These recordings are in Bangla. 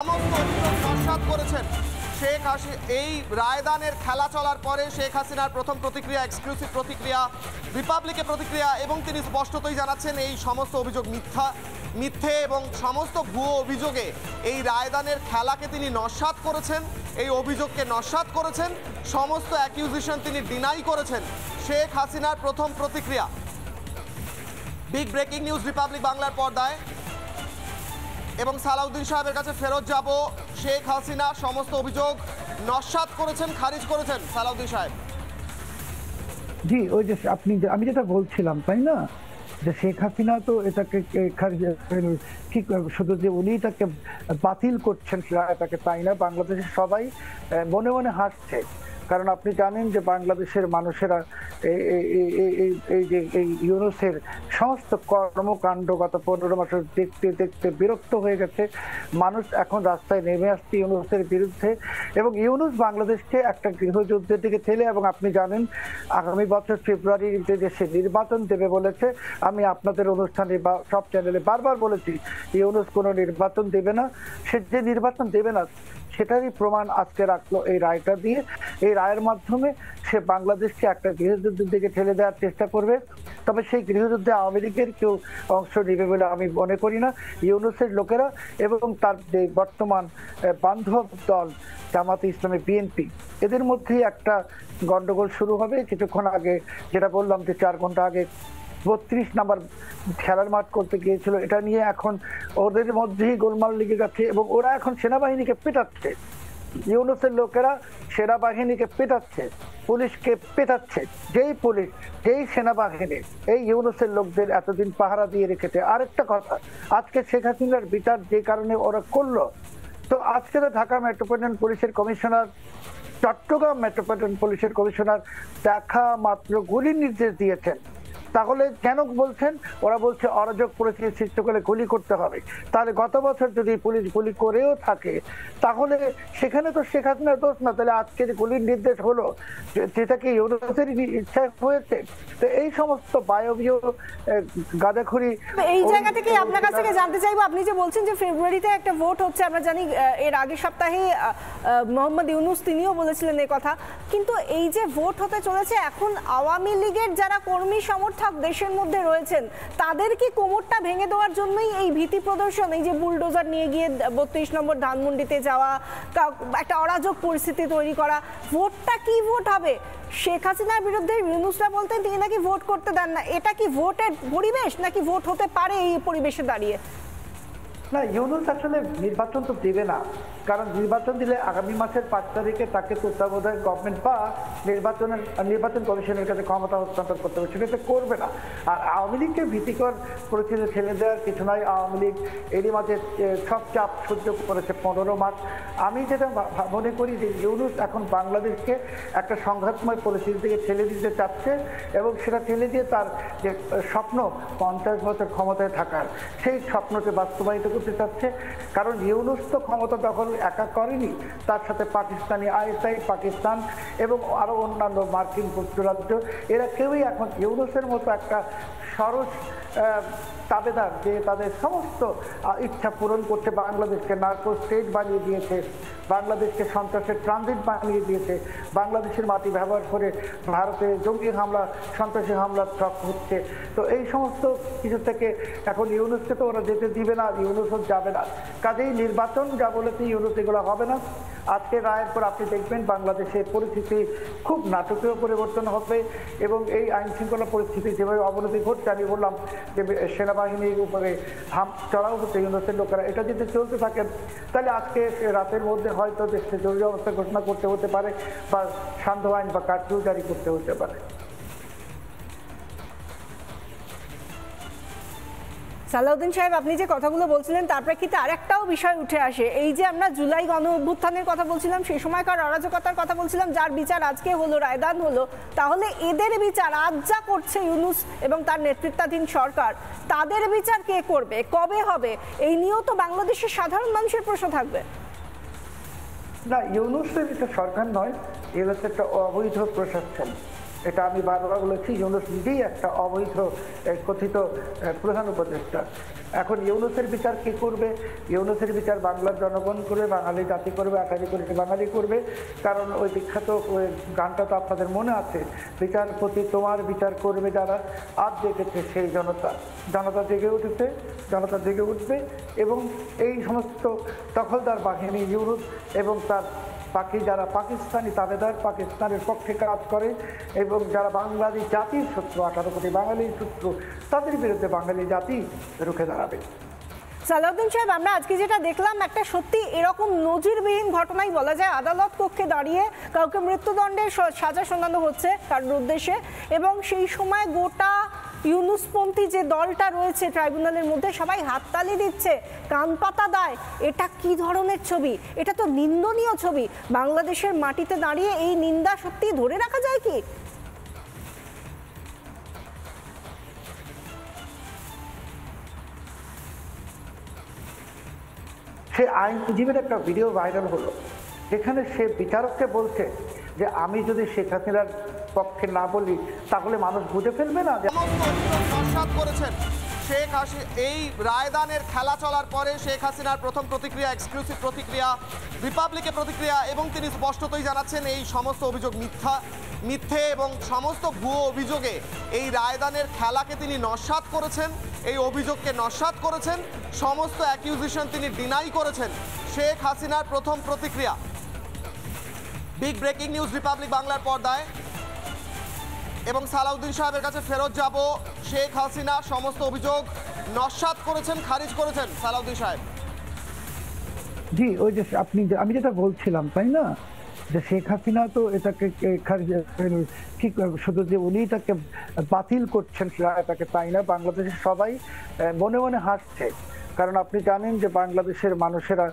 সমস্ত অভিযোগ নস্যাৎ করেছেন এই রায়দানের খেলা চলার পরে শেখ হাসিনার প্রথম প্রতিক্রিয়া, এক্সক্লুসিভ প্রতিক্রিয়া, রিপাবলিকে প্রতিক্রিয়া, এবং তিনি স্পষ্টতই জানাচ্ছেন এই সমস্ত অভিযোগ মিথ্যে এবং সমস্ত ভুয়ো অভিযোগে এই রায়দানের খেলাকে তিনি নস্যাৎ করেছেন, এই অভিযোগকে নস্যাৎ করেছেন, সমস্ত অ্যাকিউজিশন তিনি ডিনাই করেছেন। শেখ হাসিনার প্রথম প্রতিক্রিয়া। বিগ ব্রেকিং নিউজ রিপাবলিক বাংলার পর্দায়। এবং সালাউদ্দিন সাহেবের কাছে ফেরত যাব। শেখ হাসিনা সমস্ত অভিযোগ নস্যাৎ করেছেন, খারিজ করেছেন সালাউদ্দিন সাহেব। জি, ওই যে আমি যেটা বলছিলাম তাই না, যে শেখ হাসিনা তো এটাকে ঠিক শুধু যে উনি তাকে বাতিল করছেন এটাকে তাই না, বাংলাদেশের সবাই মনে মনে হাসছে। কারণ আপনি জানেন যে বাংলাদেশের মানুষেরা এই ইউনূসের সমস্ত কর্মকাণ্ড গত 15 মাসের দেখতে দেখতে বিরক্ত হয়ে গেছে। মানুষ এখন রাস্তায় নেমে আসছে ইউনূসের বিরুদ্ধে, এবং ইউনূস বাংলাদেশকে একটা গৃহযুদ্ধের দিকে ঠেলে, এবং আপনি জানেন আগামী বছর ফেব্রুয়ারিতে দেশে নির্বাচন দেবে বলেছে। আমি আপনাদের অনুষ্ঠানে বা সব চ্যানেলে বারবার বলেছি ইউনূস কোনো নির্বাচন দেবে না। সে যে নির্বাচন দেবে না সেটারই প্রমাণ আজকে রাখলো এই রায়টা দিয়ে। এই রায়ের মাধ্যমে সে বাংলাদেশকে একটা গৃহযুদ্ধের দিকে ঠেলে দেওয়ার চেষ্টা করবে। তবে সেই গৃহযুদ্ধে আওয়ামী লীগের কেউ অংশ নেবে বলে আমি মনে করি না। ইউনূসের লোকেরা এবং তার যে বর্তমান বান্ধব দল জামাতে ইসলামী, বিএনপি, এদের মধ্যেই একটা গন্ডগোল শুরু হবে। কিছুক্ষণ আগে যেটা বললাম যে 4 ঘন্টা আগে 32 নাম্বার খেলার মাঠ করতে গিয়েছিল, এটা নিয়ে এখন ওদের মধ্যেই গোলমাল লেগে গেছে, এবং ওরা এখন সেনাবাহিনীকে পেটাচ্ছে। ইউনূসের লোকেরা সেনাবাহিনীকে পেটাচ্ছে, পুলিশকে পেটাচ্ছে। যেই পুলিশ, যেই সেনাবাহিনী এই ইউনূসের লোকদের এতদিন পাহারা দিয়ে রেখেছে। আরেকটা কথা, আজকে শেখ হাসিনার বিচার যে কারণে ওরা করলো, তো আজকে তো ঢাকা মেট্রোপলিটন পুলিশের কমিশনার, চট্টগ্রাম মেট্রোপলিটন পুলিশের কমিশনার দেখা মাত্র গুলির নির্দেশ দিয়েছেন। তাহলে কেন বলছেন? ওরা বলছে অরাজক পরিস্থিতি সৃষ্টি করে গুলি করতে হবে। তাহলে গত বছর যদি পুলিশ গুলি করেও থাকে তাহলে সেখানে তো শেখ হাসিনার দোষ না। তাহলে আজকে যে গুলির নির্দেশ হলো যেটা কি ইউনূসের ইচ্ছা হয়েছে? তো এই সমস্ত বায়বীয় গাঁজাখুরি। এই জায়গা থেকে আপনার কাছ থেকে জানতে চাইবো, আপনি যে বলছেন যে ফেব্রুয়ারিতে একটা ভোট হচ্ছে, আমরা জানি এর আগের সপ্তাহে মোহাম্মদ ইউনূস তিনিও বলেছিলেন এই কথা, কিন্তু এই যে ভোট হতে চলেছে এখন আওয়ামী লীগের যারা কর্মী সমর্থক দেশের মধ্যে রয়েছেন তাদের কি কোমরটা ভেঙে দেওয়ার জন্যই এই ভীতি প্রদর্শন, এই যে বুলডোজার নিয়ে গিয়ে 32 নম্বর ধানমন্ডিতে যাওয়া, একটা অরাজক পরিস্থিতি তৈরি করা? ভোটটা কি ভোট হবে? শেখ হাসিনার বিরুদ্ধে ইউনূসরা বলতেন তিনি নাকি ভোট করতে দেন না। এটা কি ভোটের পরিবেশ নাকি ভোট হতে পারে এই পরিবেশে দাঁড়িয়ে? না, ইউনূস আসলে নির্বাচন তো দেবে না, কারণ নির্বাচন দিলে আগামী মাসের 5 তারিখে তাকে তত্ত্বাবধায়ক গভর্নমেন্ট বা নির্বাচন কমিশনের কাছে ক্ষমতা হস্তান্তর করতে হবে, সেটা করবে না। আর আওয়ামী লীগকে ভীতিকর পরিস্থিতি ঠেলে দেওয়ার কিছু নয়। আওয়ামী লীগ এরই মাঝে সব চাপ সহ্য করেছে 15 মাস। আমি যেটা মনে করি যে ইউনূস এখন বাংলাদেশকে একটা সংঘাতময় পরিস্থিতি থেকে ঠেলে দিতে চাচ্ছে, এবং সেটা ঠেলে দিয়ে তার যে স্বপ্ন 50 বছর ক্ষমতায় থাকার, সেই স্বপ্নকে বাস্তবায়িত করতে চাচ্ছে। কারণ ইউনূস তো ক্ষমতা দখল একা করেনি, তার সাথে পাকিস্তানি আইএসআই, পাকিস্তান এবং আরো অন্যান্য মার্কিন যুক্তরাজ্য, এরা কেউই এখন ইউনূসের মতো একটা সরস তাবেদার যে তাদের সমস্ত ইচ্ছা পূরণ করতে বাংলাদেশকে নার্কো স্টেট বানিয়ে দিয়েছে, বাংলাদেশকে সন্ত্রাসের ট্রানজিট বানিয়ে দিয়েছে, বাংলাদেশের মাটি ব্যবহার করে ভারতে জঙ্গি হামলা, সন্ত্রাসী হামলা ছক হচ্ছে। তো এই সমস্ত কিছু থেকে এখন ইউনূসকে তো ওরা যেতে দিবে না, ইউনূসও যাবে না। কাজেই নির্বাচন যা বলেছে ইউনূস এগুলো হবে না। আজকে রায়ের পর আপনি দেখবেন বাংলাদেশের পরিস্থিতি খুব নাটকীয় পরিবর্তন হবে, এবং এই আইন শৃঙ্খলা পরিস্থিতি যেভাবে অবনতি ঘটছে, আমি বললাম যে সেনাবাহিনীর উপরে চড়াও হচ্ছে ইউনূসের লোকেরা, এটা যদি চলতে থাকে তাহলে আজকে রাতের মধ্যে হয়তো দেশে জরুরি অবস্থা ঘোষণা করতে হতে পারে, বা সান্ধ্য আইন বা কারফিউ জারি করতে হতে পারে। সালাউদ্দিন সাহেব, আপনি যে কথাগুলো বলছিলেন তার প্রেক্ষিতে আরেকটাও বিষয় উঠে আসে। এই যে আমরা জুলাই গণ অভ্যুত্থানের কথা বলছিলাম, সেই সময়কার অরাজকতার কথা বলছিলাম, যার বিচার আজকে হলো, রায়দান হলো, তাহলে এদের বিচার আজ যা করছে ইউনূস এবং তার নেতৃত্বাধীন সরকার, তাদের বিচার কে করবে, কবে হবে? এই নিয়েও তো বাংলাদেশের সাধারণ মানুষের প্রশ্ন থাকবে। না, ইউনূসের এটা সরকার নয়, ইউনূস একটা অবৈধ প্রশাসন। এটা আমি বারবার বলেছি। ইউনূস নিজেই একটা অবৈধ কথিত প্রধান উপদেষ্টা। এখন ইউনূসের বিচার কে করবে? ইউনূসের বিচার বাংলার জনগণ করবে, বাঙালি জাতি করবে, 18 কোটি বাঙালি করবে। কারণ ওই বিখ্যাত গানটা তো আপনাদের মনে আছে, বিচারপতি তোমার বিচার করবে যারা, আজ জেগেছে সেই জনতা। জনতা জেগে উঠেছে, জনতা জেগে উঠবে এবং এই সমস্ত দখলদার বাহিনী ইউনূস এবং তার যারা পাকিস্তানি তাবেদার, পাকিস্তানের পক্ষে কাজ করে এবং যারা বাঙালি জাতির শত্রু, 18 কোটি বাঙালির শত্রু, তাদের বিরুদ্ধে বাঙালি জাতি রুখে দাঁড়াবে। সালাউদ্দিন সাহেব, আমরা আজকে যেটা দেখলাম একটা সত্যি এরকম নজিরবিহীন ঘটনাই বলা যায়। আদালত কক্ষে দাঁড়িয়ে কাউকে মৃত্যুদণ্ডের সাজা শোনানো হচ্ছে কারোর উদ্দেশ্যে, এবং সেই সময় গোটা ইউনূসপন্থী যে দলটা রয়েছে ট্রাইব্যুনালের মধ্যে সবাই হাততালি দিচ্ছে, কান পাতা দেয়। এটা কি ধরনের ছবি? এটা তো নিন্দনীয় ছবি। বাংলাদেশের মাটিতে দাঁড়িয়ে এই নিন্দা সত্যি ধরে রাখা যায় কি? সে আইনজীবীর একটা ভিডিও ভাইরাল হলো, যেখানে সে বিচারককে বলছে যে আমি যদি শেখ হাসিনার পক্ষে না বলি তাহলে মানুষ বুঝে ফেলবে না। নস্যাৎ করেছেন এই রায়দানের খেলা চলার পরে শেখ হাসিনার প্রথম প্রতিক্রিয়া, এক্সক্লুসিভ প্রতিক্রিয়া, রিপাবলিকে প্রতিক্রিয়া, এবং তিনি স্পষ্টতই জানাচ্ছেন এই সমস্ত অভিযোগ মিথ্যে এবং সমস্ত ভুয়ো অভিযোগে এই রায়দানের খেলাকে তিনি নস্যাৎ করেছেন, এই অভিযোগকে নস্যাৎ করেছেন, সমস্ত অ্যাকিউজিশন তিনি ডিনাই করেছেন। শেখ হাসিনার প্রথম প্রতিক্রিয়া। বিগ ব্রেকিং নিউজ রিপাবলিক বাংলার পর্দায়, এবং সালাউদ্দিন সাহেবের কাছে ফেরত যাব। শেখ হাসিনা সমস্ত অভিযোগ নস্যাৎ করেছেন, খারিজ করেছেন সালাউদ্দিন সাহেব। জি, ওই যে আমি যেটা বলছিলাম তাই না, যে শেখ হাসিনা তো এটাকে ঠিক শুধু যে উনি এটাকে বাতিল করছেন এটাকে তাই না, বাংলাদেশের সবাই মনে মনে হাসছে। কারণ আপনি জানেন যে বাংলাদেশের মানুষেরা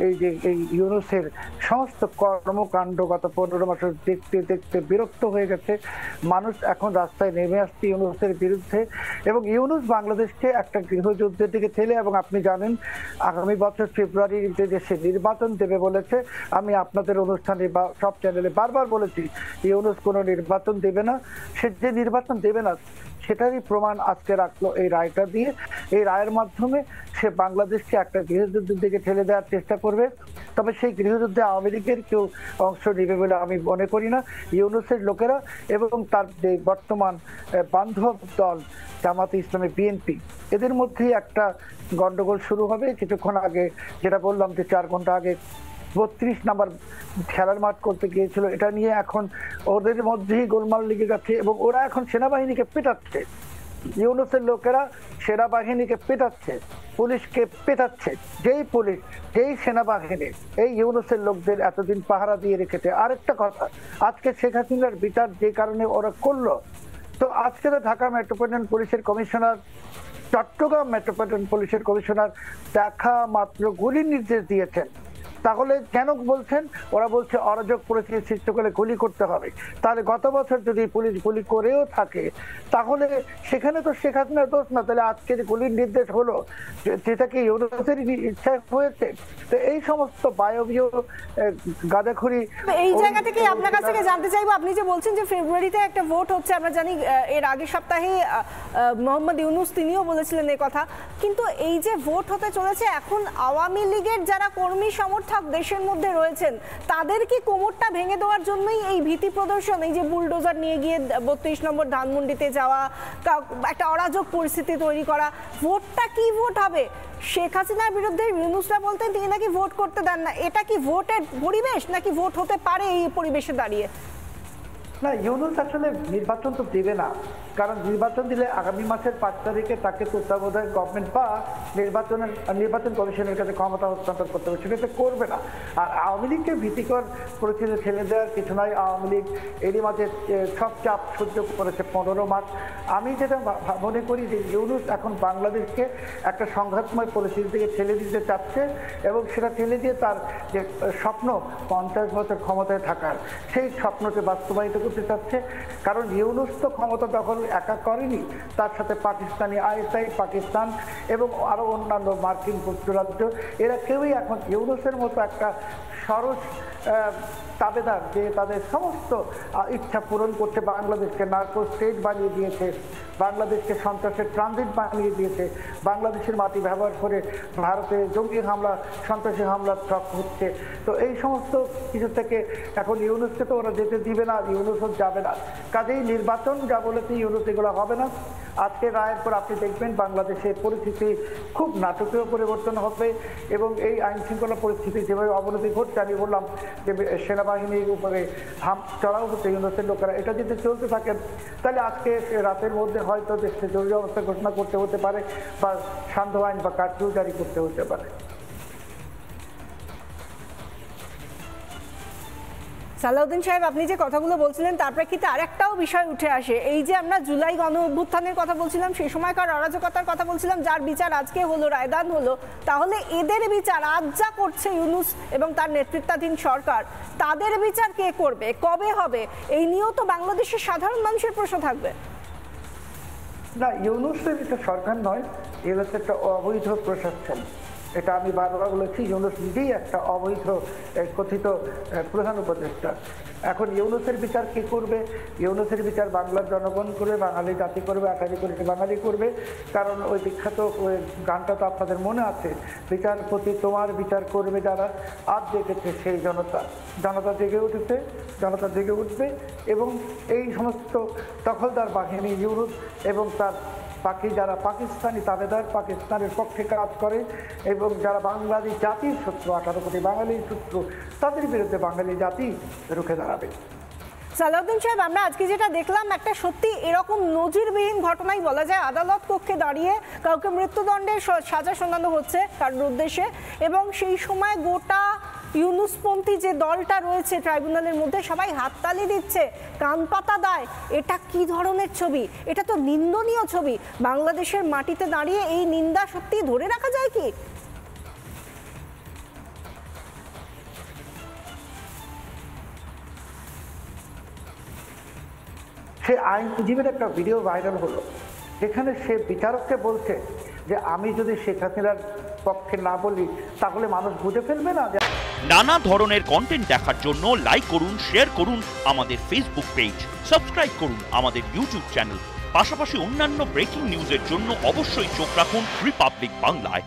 এই যে এই ইউনূসের সমস্ত কর্মকাণ্ড গত 15 মাসের দেখতে দেখতে বিরক্ত হয়ে গেছে। মানুষ এখন রাস্তায় নেমে আসছে ইউনূসের বিরুদ্ধে, এবং ইউনূস বাংলাদেশকে একটা গৃহযুদ্ধের দিকে ঠেলে, এবং আপনি জানেন আগামী বছর ফেব্রুয়ারিতে দেশে নির্বাচন দেবে বলেছে। আমি আপনাদের অনুষ্ঠানে বা সব চ্যানেলে বারবার বলেছি ইউনূস কোনো নির্বাচন দেবে না। সে যে নির্বাচন দেবে না সেটারই প্রমাণ আজকে রাখলো এই রায়টা দিয়ে। এই রায়ের মাধ্যমে সে বাংলাদেশকে একটা গৃহযুদ্ধের দিকে ঠেলে দেওয়ার চেষ্টা করবে। তবে সেই গৃহযুদ্ধে আওয়ামী লীগের কেউ অংশ নেবে বলে আমি মনে করি না। ইউনূসের লোকেরা এবং তার যে বর্তমান বান্ধব দল জামাতে ইসলামী, বিএনপি, এদের মধ্যেই একটা গন্ডগোল শুরু হবে। কিছুক্ষণ আগে যেটা বললাম যে 4 ঘন্টা আগে 32 নাম্বার খেলার মাঠ করতে গিয়েছিল, এটা নিয়ে এখন ওদের মধ্যেই গোলমাল লেগে গেছে এবং ওরা এখন সেনাবাহিনীকে পেটাচ্ছে। ইউনূসের লোকেরা সেনাবাহিনীকে পেটাচ্ছে, পুলিশকে পেটাচ্ছে। যেই পুলিশ, যেই সেনাবাহিনী এই ইউনূসের লোকদের এতদিন পাহারা দিয়ে রেখেছে। আরেকটা কথা, আজকে শেখ হাসিনার বিচার যে কারণে ওরা করলো, তো আজকে তো ঢাকা মেট্রোপলিটন পুলিশের কমিশনার, চট্টগ্রাম মেট্রোপলিটন পুলিশের কমিশনার দেখা মাত্র গুলির নির্দেশ দিয়েছেন। তাহলে কেন বলছেন? ওরা বলছে অরাজক পরিস্থিতি সৃষ্টি করলে গুলি করতে হবে। তাহলে গত বছর যদি পুলিশ গুলি করেও থাকে তাহলে সেখানে তো শেখ হাসিনার দোষ না। তাহলে আজকে যে গুলির নির্দেশ হলো যেটা কি ইউনূসেরই ইচ্ছা হয়েছে? তো এই সমস্ত বায়বীয় গাঁজাখুরি। এই জায়গা থেকে আপনার কাছ থেকে জানতে চাইবো, আপনি যে বলছেন যে ফেব্রুয়ারিতে একটা ভোট হচ্ছে, আমরা জানি এর আগের সপ্তাহে মোহাম্মদ ইউনূস তিনিও বলেছিলেন এই কথা, কিন্তু এই যে ভোট হতে চলেছে এখন আওয়ামী লীগের যারা কর্মী সমর্থক দেশের মধ্যে রয়েছেন তাদের কি কোমরটা ভেঙে দেওয়ার জন্যই এই ভীতি প্রদর্শন, এই যে বুলডোজার নিয়ে গিয়ে 32 নম্বর ধানমন্ডিতে যাওয়া, একটা অরাজক পরিস্থিতি তৈরি করা? ভোটটা কি ভোট হবে? শেখ হাসিনার বিরুদ্ধে ইউনূসরা বলতেন তিনি নাকি ভোট করতে দেন না। এটা কি ভোটের পরিবেশ নাকি ভোট হতে পারে এই পরিবেশে দাঁড়িয়ে? না, ইউনূস আসলে নির্বাচন তো দেবে না, কারণ নির্বাচন দিলে আগামী মাসের 5 তারিখে তাকে তত্ত্বাবধায়ক গভর্নমেন্ট বা নির্বাচন কমিশনের কাছে ক্ষমতা হস্তান্তর করতে হবে, সেটা করবে না। আর আওয়ামী লীগকে ভীতিকর পরিস্থিতি ঠেলে দেওয়ার কিছু নয়। আওয়ামী লীগ এরই মাঝে সব চাপ সহ্য করেছে 15 মাস। আমি যেটা মনে করি যে ইউনূস এখন বাংলাদেশকে একটা সংঘাতময় পরিস্থিতি থেকে ঠেলে দিতে চাচ্ছে, এবং সেটা ঠেলে দিয়ে তার যে স্বপ্ন 50 বছর ক্ষমতায় থাকার, সেই স্বপ্নকে বাস্তবায়িত করতে চাচ্ছে। কারণ ইউনূস তো ক্ষমতা দখল একা করেনি, তার সাথে পাকিস্তানি আইএসআই, পাকিস্তান এবং আরও অন্যান্য মার্কিন যুক্তরাজ্য, এরা কেউই এখন ইউনূসের মতো একটা সরস তাবেদার যে তাদের সমস্ত ইচ্ছা পূরণ করতে বাংলাদেশকে নার্কো স্টেট বানিয়ে দিয়েছে, বাংলাদেশকে সন্ত্রাসের ট্রানজিট বানিয়ে দিয়েছে, বাংলাদেশের মাটি ব্যবহার করে ভারতে জঙ্গি হামলা, সন্ত্রাসী হামলা ট্রাক হচ্ছে। তো এই সমস্ত কিছু থেকে এখন ইউনূসকে তো ওরা যেতে দিবে না, ইউনূসও যাবে না। কাজেই নির্বাচন যা বলেছে ইউনূস এগুলো হবে না। আজকে রায়ের পর আপনি দেখবেন বাংলাদেশের পরিস্থিতি খুব নাটকীয় পরিবর্তন হবে এবং এই আইন শৃঙ্খলা পরিস্থিতি যেভাবে অবনতি ঘটছে, আমি বললাম যে সেনাবাহিনীর উপরে চড়াও হচ্ছে ইউনূসের লোকেরা, এটা যদি চলতে থাকে তাহলে আজকে রাতের মধ্যে হয়তো দেশে জরুরি অবস্থা ঘোষণা করতে হতে পারে বা সান্ধ্য আইন বা কারফিউ জারি করতে হতে পারে। সালাউদ্দিন সাহেব, আপনি যে কথাগুলো বলছিলেন তার প্রেক্ষিতে আরেকটাও বিষয় উঠে আসে। এই যে আমরা জুলাই গণ অভ্যুত্থানের কথা বলছিলাম, সেই সময়কার অরাজকতার কথা বলছিলাম, যার বিচার আজকে হলো, রায়দান হলো, তাহলে এদের বিচার আজ যা করছে ইউনূস এবং তার নেতৃত্বাধীন সরকার, তাদের বিচার কে করবে, কবে হবে? এই নিয়েও তো বাংলাদেশের সাধারণ মানুষের প্রশ্ন থাকবে। না, ইউনূসের এটা সরকার নয়, ইউনূস একটা অবৈধ প্রশাসন, এটা আমি বারবার বলেছি। ইউনূস নিজেই একটা অবৈধ কথিত প্রধান উপদেষ্টা। এখন ইউনূসের বিচার কে করবে? ইউনূসের বিচার বাংলার জনগণ করবে, বাঙালি জাতি করবে, 28 কোটি বাঙালি করবে। কারণ ওই বিখ্যাত ওই গানটা তো আপনাদের মনে আছে, বিচারপতি তোমার বিচার করবে যারা, আজ দেখেছে সেই জনতা। জনতা জেগে উঠেছে, জনতা জেগে উঠবে এবং এই সমস্ত দখলদার বাহিনী ইউনূস এবং তার বাকি যারা পাকিস্তানি তাবেদার, পাকিস্তানের পক্ষে কাজ করে এবং যারা বাঙালি জাতির শত্রু, 18 কোটি বাঙালির শত্রু, তাদের বিরুদ্ধে বাঙালি জাতি রুখে দাঁড়াবে। সালাউদ্দিন সাহেব, আমরা আজকে যেটা দেখলাম একটা সত্যি এরকম নজিরবিহীন ঘটনাই বলা যায়। আদালত কক্ষে দাঁড়িয়ে কাউকে মৃত্যুদণ্ডের সাজা শোনানো হচ্ছে কারোর উদ্দেশ্যে, এবং সেই সময় গোটা ইউনূসপন্থী যে দলটা রয়েছে ট্রাইব্যুনালের মধ্যে সবাই হাততালি দিচ্ছে, কান পাতা দেয়। এটা কি ধরনের ছবি? এটা তো নিন্দনীয় ছবি। বাংলাদেশের মাটিতে দাঁড়িয়ে এই নিন্দা সত্যি ধরে রাখা যায় কি? সে আইনজীবীর একটা ভিডিও ভাইরাল হলো যেখানে সে বিচারককে বলছে যে আমি যদি শেখ হাসিনার পক্ষে না বলি তাহলে মানুষ বুঝে ফেলবে না। নানা ধরনের কন্টেন্ট দেখার জন্য লাইক করুন, শেয়ার করুন আমাদের ফেসবুক পেজ, সাবস্ক্রাইব করুন আমাদের ইউটিউব চ্যানেল। পাশাপাশি অন্যান্য ব্রেকিং নিউজের জন্য অবশ্যই চোখ রাখুন রিপাবলিক বাংলায়।